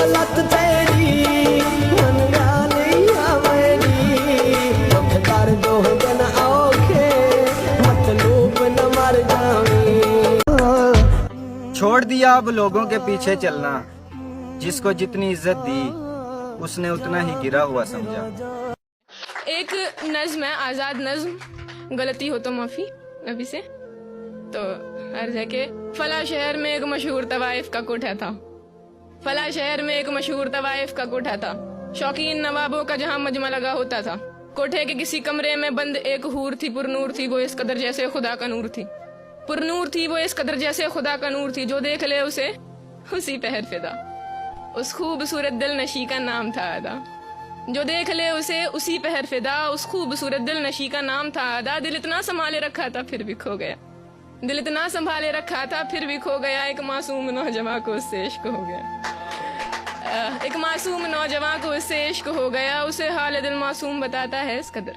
लत तेरी मन गालिया मेरी दुख कर दो दिन औखे मतलूब न मर जावी। छोड़ दिया अब लोगों के पीछे चलना, जिसको जितनी इज्जत दी उसने उतना ही गिरा हुआ समझा। एक नज्म है, आजाद नज्म, गलती हो तो माफी अभी से। तो अर्ज है कि फला शहर में एक मशहूर तवाइफ का कोठा था, फला शहर में एक मशहूर तवाइफ का कोठा था, शौकीन नवाबों का जहां मजमा लगा होता था। कोठे के किसी कमरे में बंद एक हूर थी, पुरनूर थी वो इस कदर जैसे खुदा का नूर थी, पुरनूर थी वो इस कदर जैसे खुदा का नूर थी, जो देख ले उसे उसी पहर फिदा, उस खूबसूरत दिल नशी का नाम था अदा, जो देख ले उसे उसी पहर फिदा, उस खूबसूरत दिल नशी का नाम था अदा। दिल इतना संभाले रखा था फिर भी खो गया, दिल इतना संभाले रखा था फिर भी खो गया, एक मासूम नौजवान को उससे इश्क हो गया, एक मासूम नौजवान को उससे इश्क हो गया। उसे हाल दिल मासूम बताता है इस कदर,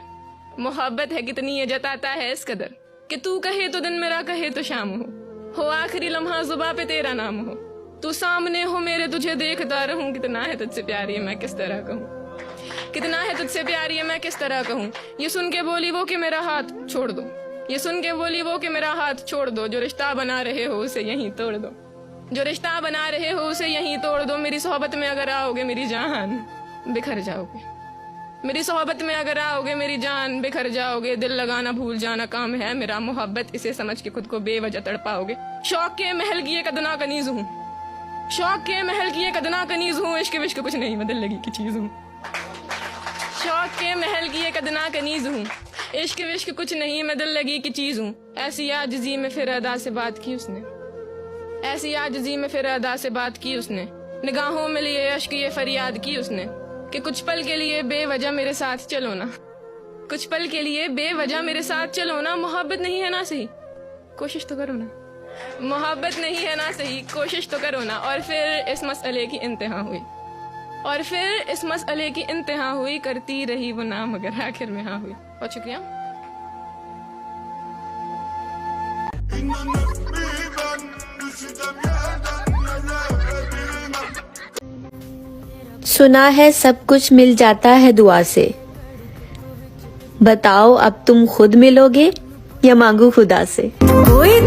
मोहब्बत है कितनी ये जताता है इस कदर, कि तू कहे तो दिन मेरा कहे तो शाम हो आखिरी लम्हा जुबा पे तेरा नाम हो, तू सामने हो मेरे तुझे देखता रहूं, कितना है तुझसे प्यारी है मैं किस तरह कहूँ, कितना है तुझसे प्यारी है मैं किस तरह कहूँ। ये सुन के बोली वो कि मेरा हाथ छोड़ दो, ये सुन के बोली वो कि मेरा हाथ छोड़ दो, जो रिश्ता बना रहे हो उसे यहीं तोड़ दो, जो रिश्ता बना रहे हो उसे यहीं तोड़ दो। मेरी सोहबत में अगर आओगे मेरी जान बिखर जाओगे, मेरी सोहबत में अगर आओगे मेरी जान बिखर जाओगे। दिल लगाना भूल जाना काम है मेरा, मोहब्बत इसे समझ के खुद को बेवजह तड़पाओगे। शौक के महल की एक अदना कनीज हूँ, शौक के महल की एक अदना कनीज हूँ, इश्क विश्क कुछ नहीं मैं दिल लगी की चीज हूँ, शौक के महल की एक अदना कनीज हूँ, इश्क विश्क कुछ नहीं मैं दिल लगी की चीज हूँ। ऐसी आजिज़ी में फिर अदा से बात की उसने, ऐसी आजिज़ी में फिर अदा से बात की उसने, निगाहों में लिए अश्क ये फरियाद की उसने, कि कुछ पल के लिए बेवजह मेरे साथ चलो ना, कुछ पल के लिए बेवजह मेरे साथ चलो ना। मोहब्बत नहीं है ना सही कोशिश तो करो ना, मोहब्बत नहीं है ना सही कोशिश तो करो ना। और फिर इस मसले की इंतहा हुई, और फिर इस मसले की इंतहा हुई, करती रही वो ना मगर आखिर में हाँ हुई। बहुत शुक्रिया। सुना है सब कुछ मिल जाता है दुआ से, बताओ अब तुम खुद मिलोगे या मांगू खुदा से। कोई